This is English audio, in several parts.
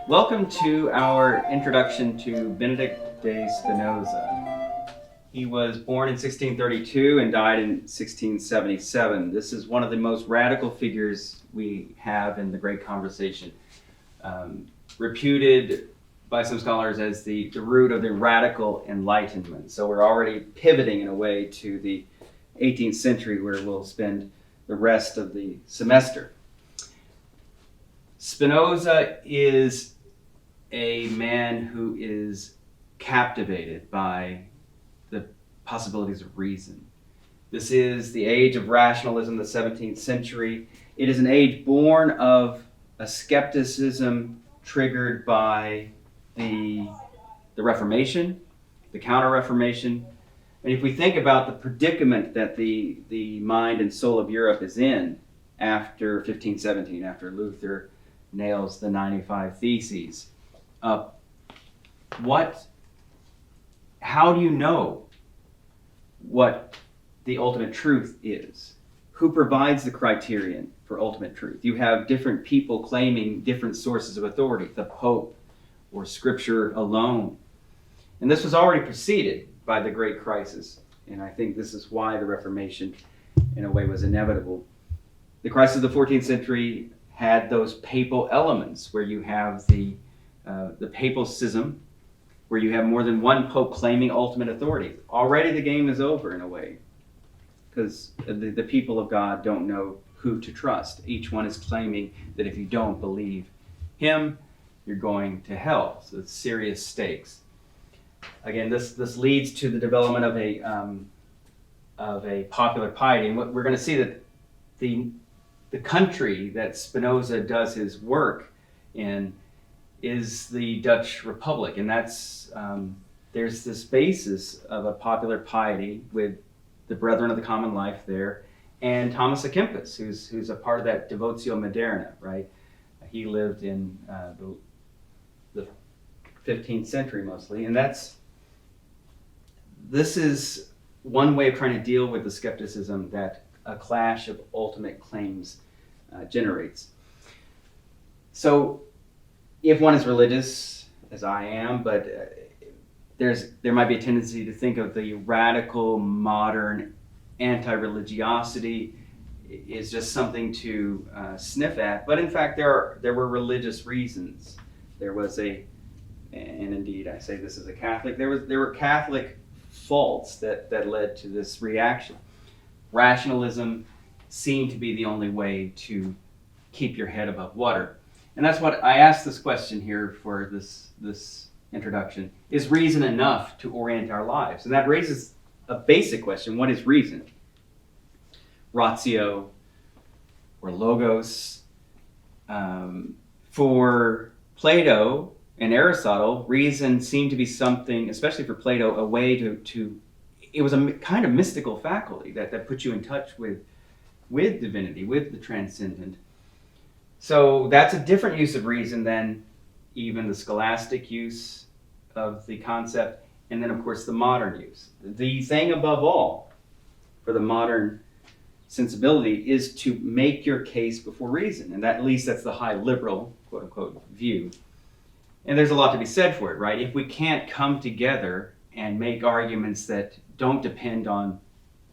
Welcome to our introduction to Benedict de Spinoza. He was born in 1632 and died in 1677. This is one of the most radical figures we have in the great conversation, reputed by some scholars as the root of the radical Enlightenment. So we're already pivoting in a way to the 18th century, where we'll spend the rest of the semester. Spinoza is a man who is captivated by the possibilities of reason. This is the age of rationalism, the 17th century. It is an age born of a skepticism triggered by the Reformation, the Counter-Reformation. And if we think about the predicament that the mind and soul of Europe is in after 1517, after Luther nails the 95 Theses, how do you know what the ultimate truth is? Who provides the criterion for ultimate truth? You have different people claiming different sources of authority, the Pope or Scripture alone. And this was already preceded by the Great Crisis. And I think this is why the Reformation, in a way, was inevitable. The crisis of the 14th century had those papal elements where you have the papal schism, where you have more than one pope claiming ultimate authority. Already the game is over in a way, because the people of God don't know who to trust. Each one is claiming that if you don't believe him, you're going to hell. So it's serious stakes. Again, this leads to the development of a popular piety, and what we're going to see that the country that Spinoza does his work in is the Dutch Republic, and that's there's this basis of a popular piety with the Brethren of the Common Life there, and Thomas à Kempis, who's a part of that Devotio Moderna, right? He lived in the 15th century mostly, and this is one way of trying to deal with the skepticism that a clash of ultimate claims generates. So if one is religious, as I am, but there might be a tendency to think of the radical modern anti-religiosity is just something to sniff at. But in fact, there were religious reasons. There was and indeed I say this as a Catholic, there were Catholic faults that led to this reaction. Rationalism seemed to be the only way to keep your head above water. And that's what I asked this question here for this introduction. Is reason enough to orient our lives? And that raises a basic question. What is reason? Ratio or logos? For Plato and Aristotle, reason seemed to be something, especially for Plato, a way to it was a kind of mystical faculty that put you in touch with divinity, with the transcendent. So that's a different use of reason than even the scholastic use of the concept, and then of course the modern use. The thing above all for the modern sensibility is to make your case before reason, and at least that's the high liberal, quote unquote, view. And there's a lot to be said for it, right? If we can't come together and make arguments that don't depend on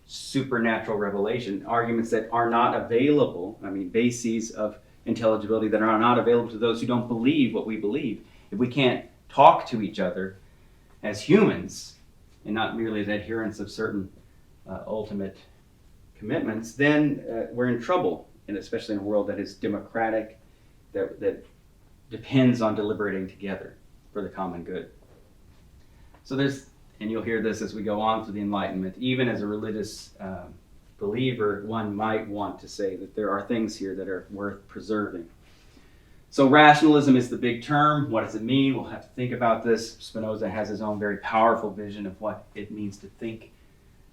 supernatural revelation, arguments that are not available, bases of intelligibility that are not available to those who don't believe what we believe. If we can't talk to each other as humans and not merely as adherents of certain ultimate commitments, then we're in trouble, and especially in a world that is democratic, that depends on deliberating together for the common good. So and you'll hear this as we go on through the Enlightenment, even as a religious believer, one might want to say that there are things here that are worth preserving. So rationalism is the big term. What does it mean? We'll have to think about this. Spinoza has his own very powerful vision of what it means to think,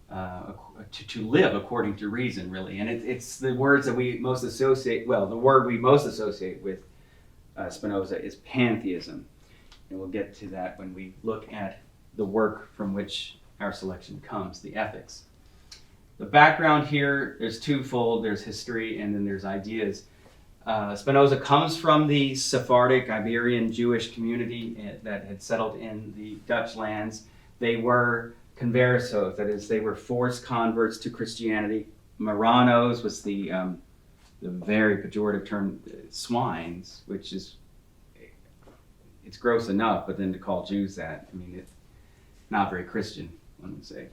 to live according to reason, really. And it's the words that we most associate, the word we most associate with Spinoza is pantheism. And we'll get to that when we look at the work from which our selection comes, the ethics. The background here, there's twofold. There's history and then there's ideas. Spinoza comes from the Sephardic Iberian Jewish community that had settled in the Dutch lands. They were conversos, that is, they were forced converts to Christianity. Marranos was the very pejorative term, swines, which is, it's gross enough, but then to call Jews that, I mean, it's not very Christian, one would say.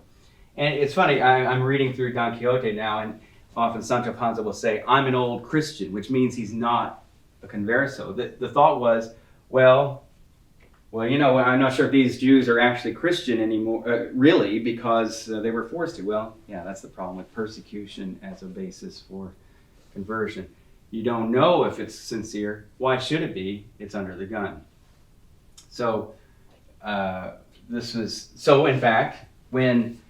And it's funny, I'm reading through Don Quixote now, and often Sancho Panza will say, I'm an old Christian, which means he's not a converso. The thought was, well, you know, I'm not sure if these Jews are actually Christian anymore, really, because they were forced to. Well, yeah, that's the problem with persecution as a basis for conversion. You don't know if it's sincere. Why should it be? It's under the gun. So, in fact, when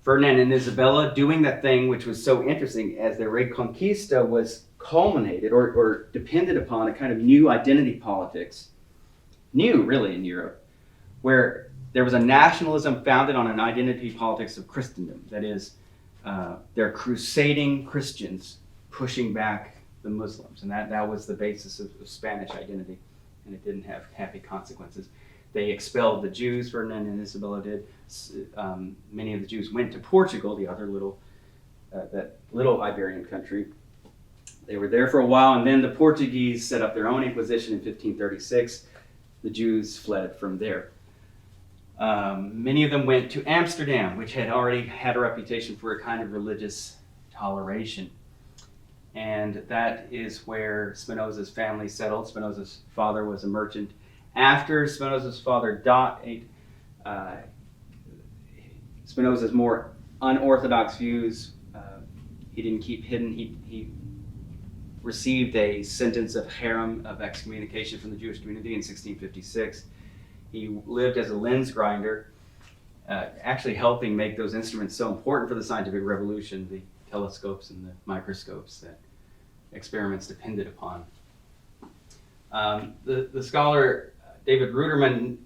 Ferdinand and Isabella doing that thing which was so interesting as their Reconquista was culminated or depended upon a kind of new identity politics, new really in Europe, where there was a nationalism founded on an identity politics of Christendom. That is, they're crusading Christians pushing back the Muslims. And that was the basis of Spanish identity. And it didn't have happy consequences. They expelled the Jews, Ferdinand and Isabella did. Many of the Jews went to Portugal, the other that little Iberian country. They were there for a while, and then the Portuguese set up their own Inquisition in 1536. The Jews fled from there. Many of them went to Amsterdam, which had already had a reputation for a kind of religious toleration. And that is where Spinoza's family settled. Spinoza's father was a merchant. After Spinoza's father died, Spinoza's more unorthodox views, he didn't keep hidden. He received a sentence of herem, of excommunication from the Jewish community in 1656. He lived as a lens grinder, actually helping make those instruments so important for the scientific revolution, the telescopes and the microscopes that experiments depended upon. The scholar David Ruderman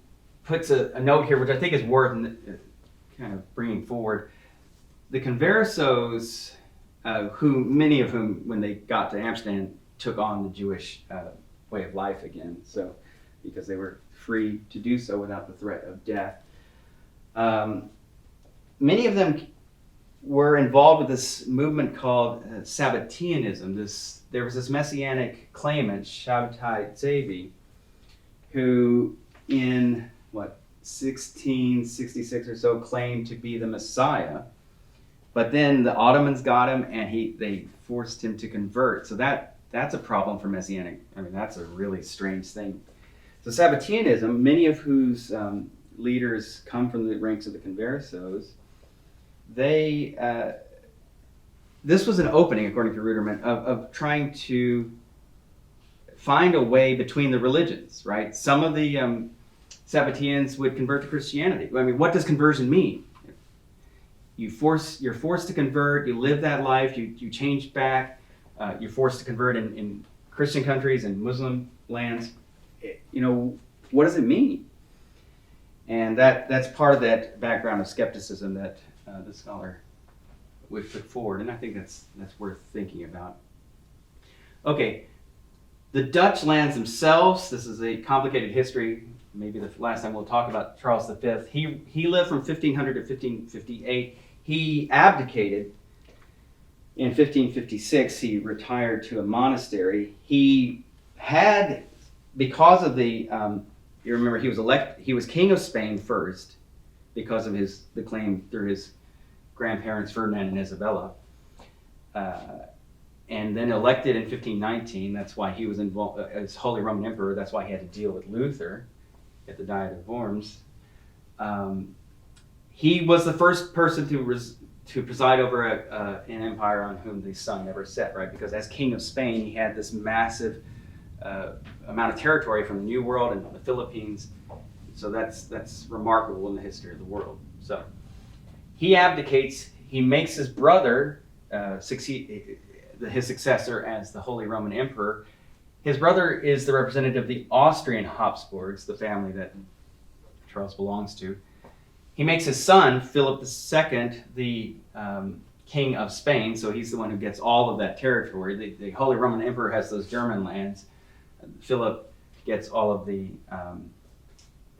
puts a note here, which I think is worth kind of bringing forward. The conversos, many of whom, when they got to Amsterdam, took on the Jewish way of life again, so because they were free to do so without the threat of death. Many of them were involved with this movement called Sabbateanism. There was this messianic claimant, Shabtai Tzvi, who in 1666 or so claimed to be the Messiah, but then the Ottomans got him and they forced him to convert. So that's a problem for messianic. I mean, that's a really strange thing. So Sabbateanism, many of whose leaders come from the ranks of the conversos, this was an opening, according to Ruderman, of trying to find a way between the religions, right? Some of the Sabbateans would convert to Christianity. I mean, what does conversion mean? You're forced to convert, you live that life, you change back, you're forced to convert in Christian countries and Muslim lands. You know, what does it mean? And that's part of that background of skepticism that the scholar would put forward, and I think that's worth thinking about. Okay, the Dutch lands themselves, this is a complicated history. Maybe the last time we'll talk about Charles V. He lived from 1500 to 1558. He abdicated in 1556. He retired to a monastery. He had, because of the, you remember he was king of Spain first because of the claim through his grandparents Ferdinand and Isabella, and then elected in 1519. That's why he was involved as Holy Roman Emperor. That's why he had to deal with Luther at the Diet of Worms. He was the first person to preside over an empire on whom the sun never set, right? Because as king of Spain, he had this massive amount of territory from the New World and the Philippines. So that's remarkable in the history of the world. So he abdicates. He makes his brother his successor as the Holy Roman Emperor. His brother is the representative of the Austrian Habsburgs, the family that Charles belongs to. He makes his son, Philip II, the king of Spain, so he's the one who gets all of that territory. The Holy Roman Emperor has those German lands. Philip gets all of the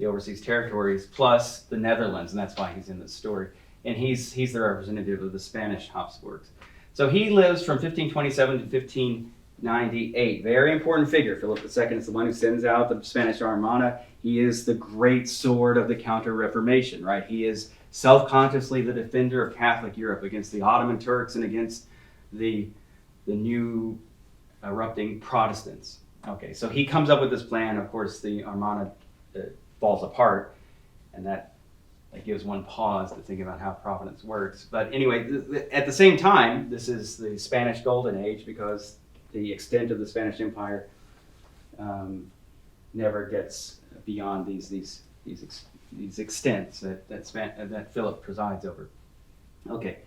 overseas territories plus the Netherlands, and that's why he's in this story. And he's the representative of the Spanish Habsburgs. So he lives from 1527 to 1598. Very important figure. Philip II is the one who sends out the Spanish Armada. He is the great sword of the Counter-Reformation, right? He is self-consciously the defender of Catholic Europe against the Ottoman Turks and against the new erupting Protestants. Okay, so he comes up with this plan. Of course, the Armada falls apart, and that gives one pause to think about how Providence works. But anyway, at the same time, this is the Spanish Golden Age because the extent of the Spanish Empire never gets beyond these extents that Philip presides over. Okay,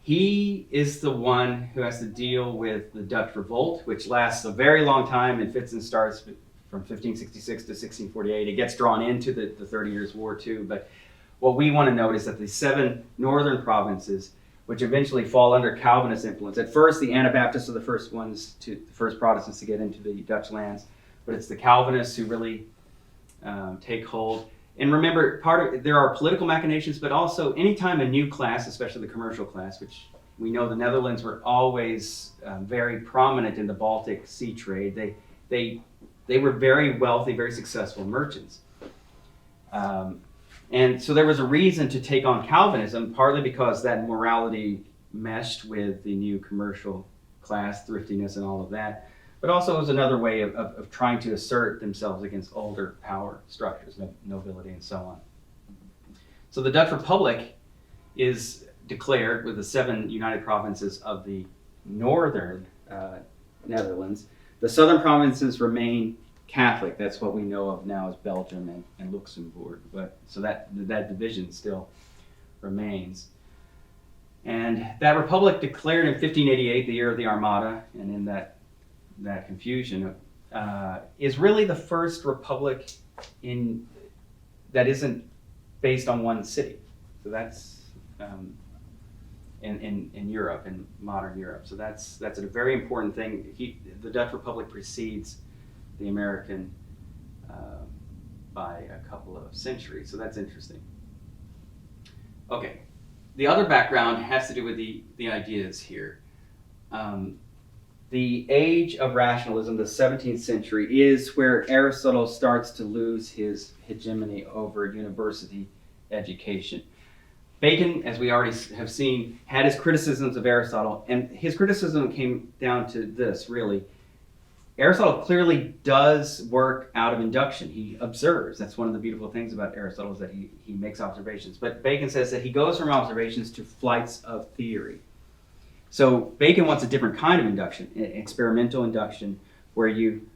he is the one who has to deal with the Dutch Revolt, which lasts a very long time and fits and starts from 1566 to 1648. It gets drawn into the 30 Years' War too, but what we want to note is that the 7 northern provinces, which eventually fall under Calvinist influence. At first, the Anabaptists are the first Protestants to get into the Dutch lands, but it's the Calvinists who really take hold. And remember, there are political machinations, but also anytime a new class, especially the commercial class, which we know the Netherlands were always very prominent in the Baltic Sea trade. They were very wealthy, very successful merchants. And so there was a reason to take on Calvinism, partly because that morality meshed with the new commercial class, thriftiness and all of that. But also it was another way of trying to assert themselves against older power structures, nobility and so on. So the Dutch Republic is declared with the 7 united provinces of the northern Netherlands. The southern provinces remain Catholic. That's what we know of now as Belgium and Luxembourg. So that division still remains. And that republic declared in 1588, the year of the Armada, and in that confusion, is really the first republic that isn't based on one city. So that's in Europe, in modern Europe. So that's a very important thing. The Dutch Republic precedes the American by a couple of centuries. So that's interesting. Okay, the other background has to do with the ideas here. The age of rationalism, the 17th century, is where Aristotle starts to lose his hegemony over university education. Bacon, as we already have seen, had his criticisms of Aristotle, and his criticism came down to this, really. Aristotle clearly does work out of induction. He observes. That's one of the beautiful things about Aristotle, is that he makes observations. But Bacon says that he goes from observations to flights of theory. So Bacon wants a different kind of induction, experimental induction, where you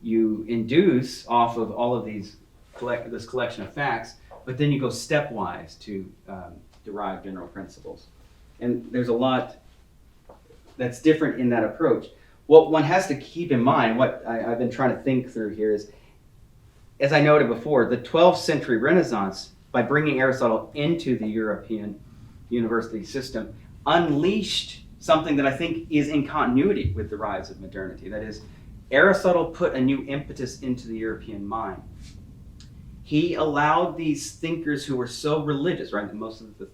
induce off of all of this collection of facts, but then you go stepwise to derive general principles. And there's a lot that's different in that approach. What one has to keep in mind, what I've been trying to think through here is, as I noted before, the 12th century Renaissance, by bringing Aristotle into the European university system, unleashed something that I think is in continuity with the rise of modernity. That is, Aristotle put a new impetus into the European mind. He allowed these thinkers who were so religious, right? Most of the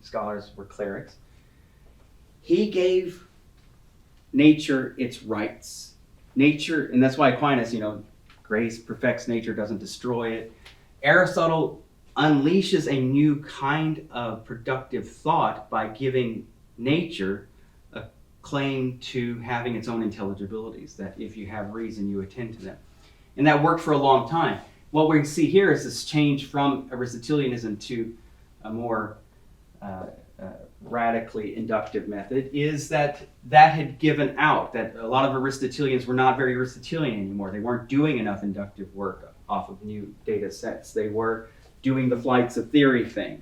scholars were clerics. He gave nature its rights. Nature, and that's why Aquinas, grace perfects nature, doesn't destroy it. Aristotle unleashes a new kind of productive thought by giving nature a claim to having its own intelligibilities, that if you have reason, you attend to them. And that worked for a long time. What we see here is this change from Aristotelianism to a more radically inductive method, is that had given out, that a lot of Aristotelians were not very Aristotelian anymore. They weren't doing enough inductive work off of new data sets. They were doing the flights of theory thing.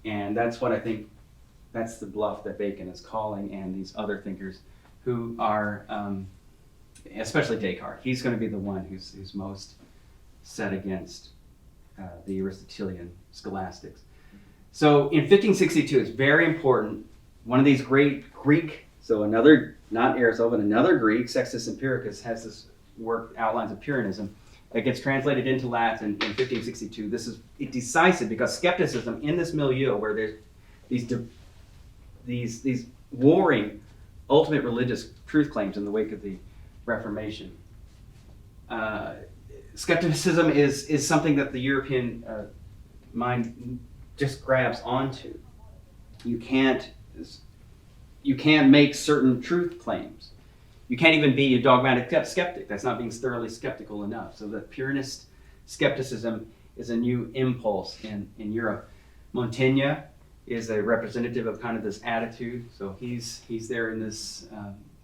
And that's what I think, that's the bluff that Bacon is calling, and these other thinkers who are, especially Descartes. He's going to be the one who's most set against the Aristotelian scholastics. So in 1562, it's very important one of these great Greek, so another, not Aristotle, but another Greek, Sextus Empiricus, has this work, Outlines of Pyrrhonism, that gets translated into Latin in 1562. This is decisive because skepticism in this milieu where there's these warring ultimate religious truth claims in the wake of the Reformation. Skepticism is something that the European mind just grabs onto. You can't make certain truth claims. You can't even be a dogmatic skeptic. That's not being thoroughly skeptical enough. So the Pyrrhonist skepticism is a new impulse in Europe. Montaigne is a representative of kind of this attitude. So he's there in this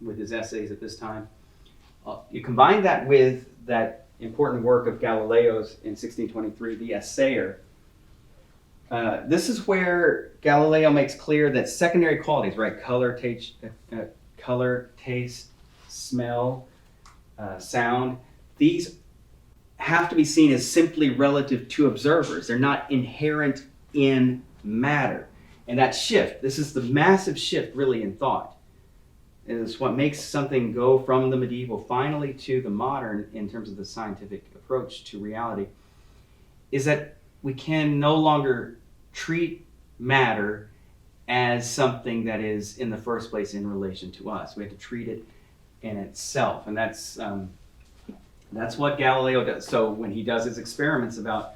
with his essays at this time. You combine that with that important work of Galileo's in 1623, The Assayer. This is where Galileo makes clear that secondary qualities, right? Color, taste, smell, sound. These have to be seen as simply relative to observers. They're not inherent in matter. And that shift, this is the massive shift really in thought. And it's what makes something go from the medieval finally to the modern in terms of the scientific approach to reality, is that we can no longer treat matter as something that is in the first place in relation to us. We have to treat it in itself. And that's what Galileo does. So when he does his experiments about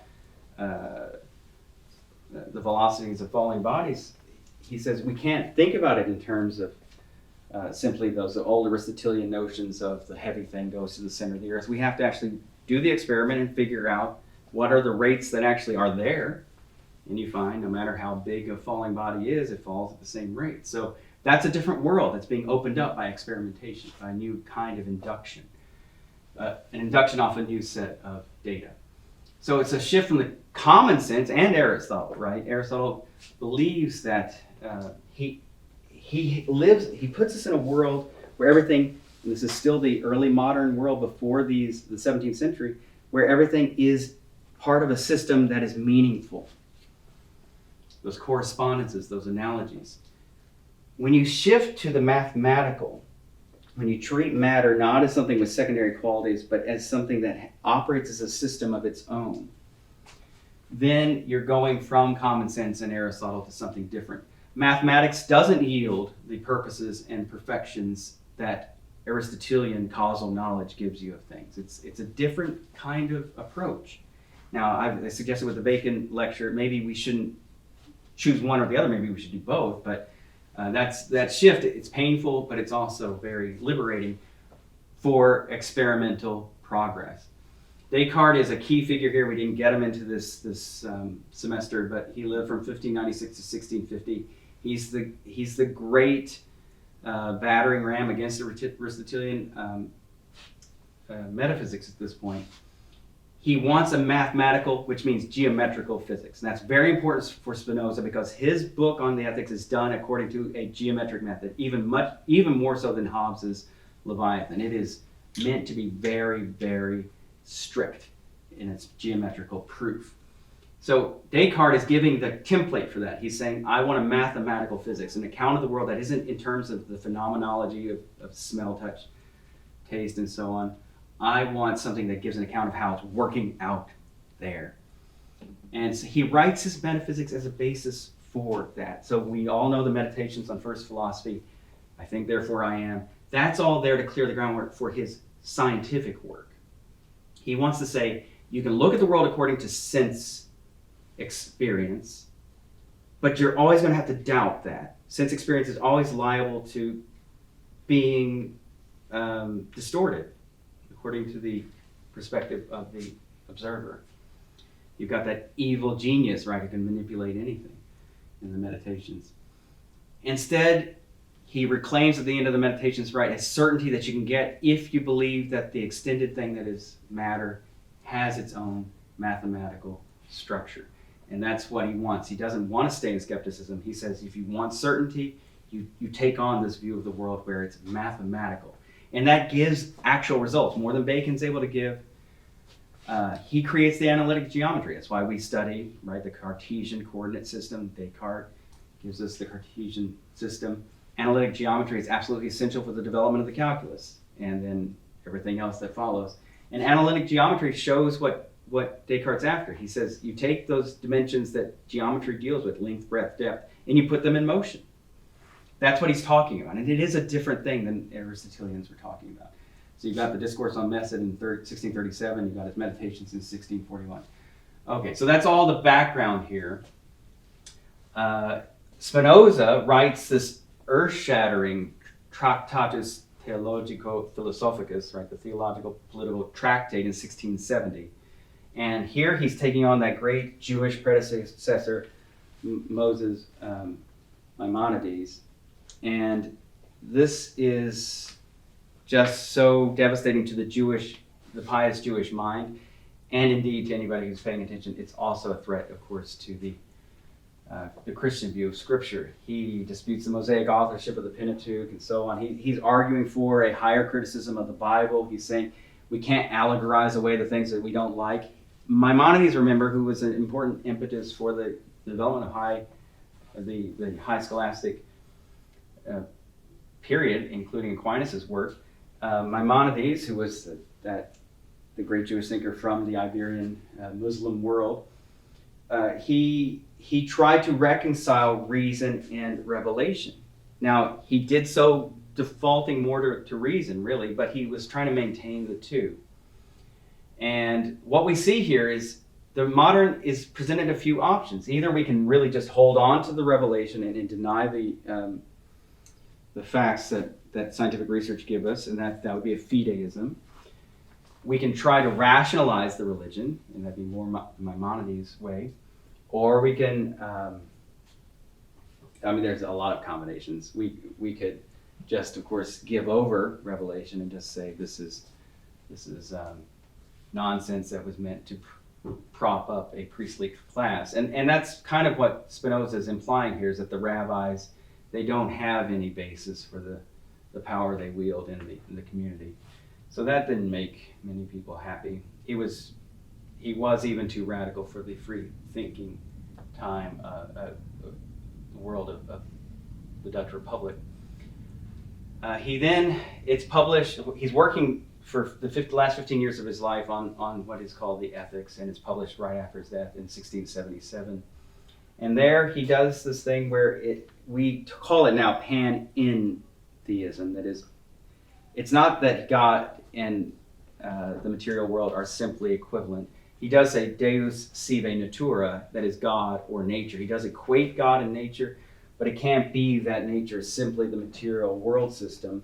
the velocities of falling bodies, he says we can't think about it in terms of simply those old Aristotelian notions of the heavy thing goes to the center of the earth. We have to actually do the experiment and figure out what are the rates that actually are there. And you find no matter how big a falling body is, it falls at the same rate. So that's a different world that's being opened up by experimentation, by a new kind of induction. An induction off a new set of data. So it's a shift from the common sense and Aristotle, right? Aristotle believes that he puts us in a world where everything, and this is still the early modern world before the 17th century, where everything is part of a system that is meaningful. Those correspondences, those analogies. When you shift to the mathematical, when you treat matter not as something with secondary qualities, but as something that operates as a system of its own, then you're going from common sense and Aristotle to something different. Mathematics doesn't yield the purposes and perfections that Aristotelian causal knowledge gives you of things. It's a different kind of approach. Now, I suggested with the Bacon lecture, maybe we shouldn't choose one or the other, maybe we should do both, but that shift, it's painful, but it's also very liberating for experimental progress. Descartes is a key figure here. We didn't get him into this semester, but he lived from 1596 to 1650. He's the great battering ram against Aristotelian metaphysics at this point. He wants a mathematical, which means geometrical physics. And that's very important for Spinoza because his book on the ethics is done according to a geometric method, even more so than Hobbes's Leviathan. It is meant to be very, very strict in its geometrical proof. So Descartes is giving the template for that. He's saying, I want a mathematical physics, an account of the world that isn't in terms of the phenomenology of smell, touch, taste, and so on. I want something that gives an account of how it's working out there. And so he writes his metaphysics as a basis for that. So we all know the Meditations on First Philosophy, I think, therefore I am. That's all there to clear the groundwork for his scientific work. He wants to say, you can look at the world according to sense experience, but you're always going to have to doubt that. Sense experience is always liable to being distorted according to the perspective of the observer. You've got that evil genius, right, who can manipulate anything in the Meditations. Instead, he reclaims at the end of the Meditations, right, a certainty that you can get if you believe that the extended thing that is matter has its own mathematical structure. And that's what he wants. He doesn't want to stay in skepticism. He says if you want certainty, you take on this view of the world where it's mathematical. And that gives actual results, more than Bacon's able to give. He creates the analytic geometry. That's why we study, right, the Cartesian coordinate system. Descartes gives us the Cartesian system. Analytic geometry is absolutely essential for the development of the calculus, and then everything else that follows. And analytic geometry shows what Descartes' after. He says you take those dimensions that geometry deals with, length, breadth, depth, and you put them in motion. That's what he's talking about. And it is a different thing than Aristotelians were talking about. So you've got the Discourse on Method in 1637, you've got his Meditations in 1641. Okay, so that's all the background here. Spinoza writes this earth-shattering Tractatus Theologico-Philosophicus, right, the theological political tractate in 1670. And here he's taking on that great Jewish predecessor, Moses Maimonides. And this is just so devastating to the pious Jewish mind, and indeed to anybody who's paying attention. It's also a threat, of course, to the Christian view of Scripture. He disputes the Mosaic authorship of the Pentateuch and so on. He's arguing for a higher criticism of the Bible. He's saying we can't allegorize away the things that we don't like. Maimonides, remember, who was an important impetus for the development of the high scholastic period, including Aquinas' work. Maimonides, who was the great Jewish thinker from the Iberian Muslim world, he tried to reconcile reason and revelation. Now, he did so defaulting more to reason, really, but he was trying to maintain the two. And what we see here is the modern is presented a few options. Either we can really just hold on to the revelation and deny the facts that scientific research give us, and that would be a fideism. We can try to rationalize the religion, and that'd be more Maimonides' way. Or we can, there's a lot of combinations. We could just, of course, give over revelation and just say this is nonsense that was meant to prop up a priestly class. And that's kind of what Spinoza is implying here, is that the rabbis, they don't have any basis for the power they wield in the community. So that didn't make many people happy. He was even too radical for the free thinking time, world of the Dutch Republic. It's published, he's working for the last 15 years of his life on what is called the Ethics, and it's published right after his death in 1677. And there he does this thing where we call it now panentheism. That is, it's not that God and the material world are simply equivalent. He does say Deus sive natura, that is God or nature. He does equate God and nature, but it can't be that nature is simply the material world system.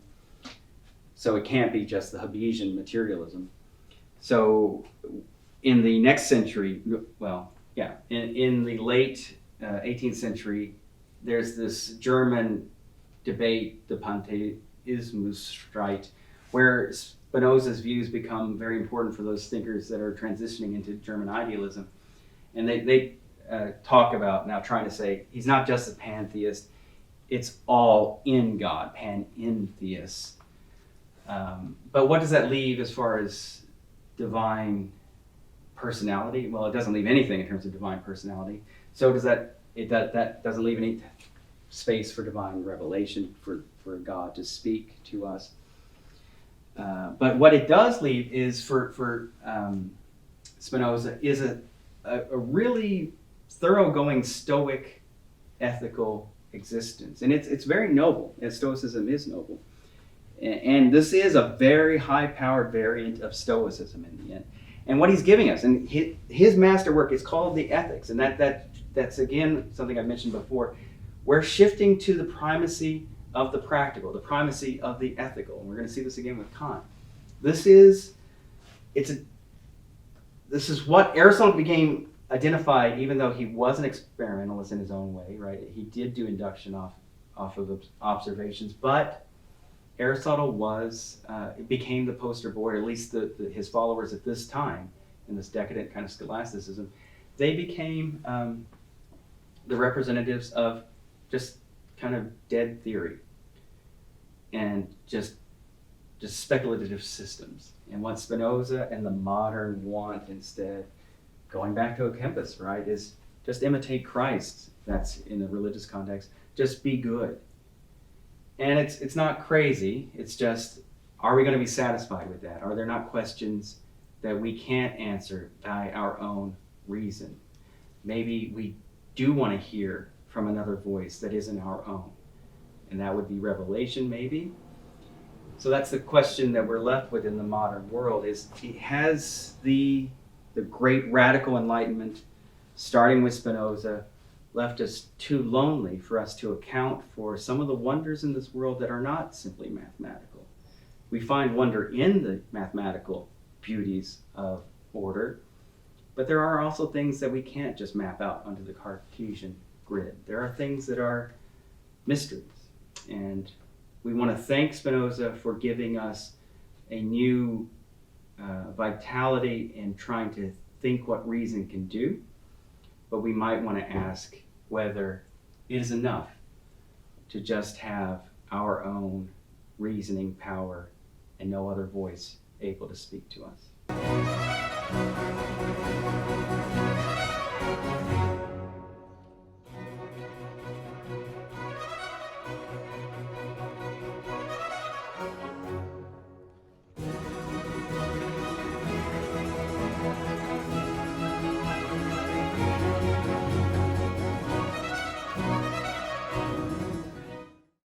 So it can't be just the Hobbesian materialism. So in the next century, in the late 18th century, there's this German debate, the Pantheismusstreit, where Spinoza's views become very important for those thinkers that are transitioning into German idealism. And they talk about now trying to say he's not just a pantheist, it's all in God, panentheist. But what does that leave as far as divine personality? Well, it doesn't leave anything in terms of divine personality. So that doesn't leave any space for divine revelation, for God to speak to us. But what it does leave is for Spinoza is a really thoroughgoing Stoic ethical existence. And it's very noble, and Stoicism is noble. And this is a very high-powered variant of Stoicism in the end. And what he's giving us, and his masterwork is called the Ethics, and that's again something I mentioned before. We're shifting to the primacy of the practical, the primacy of the ethical. And we're going to see this again with Kant. This is what Aristotle became identified, even though he was an experimentalist in his own way, right? He did do induction off of observations, but Aristotle became the poster boy, or at least his followers at this time, in this decadent kind of scholasticism. They became the representatives of just kind of dead theory and just speculative systems. And what Spinoza and the modern want instead, going back to Kempis, right, is Just imitate Christ. That's in the religious context. Just be good. And it's not crazy. It's just, are we going to be satisfied with that? Are there not questions that we can't answer by our own reason? Maybe we do want to hear from another voice that isn't our own. And that would be revelation, maybe. So that's the question that we're left with in the modern world is, has the great radical enlightenment, starting with Spinoza, left us too lonely for us to account for some of the wonders in this world that are not simply mathematical? We find wonder in the mathematical beauties of order, but there are also things that we can't just map out onto the Cartesian grid. There are things that are mysteries. And we want to thank Spinoza for giving us a new vitality in trying to think what reason can do, but we might want to ask whether it is enough to just have our own reasoning power and no other voice able to speak to us.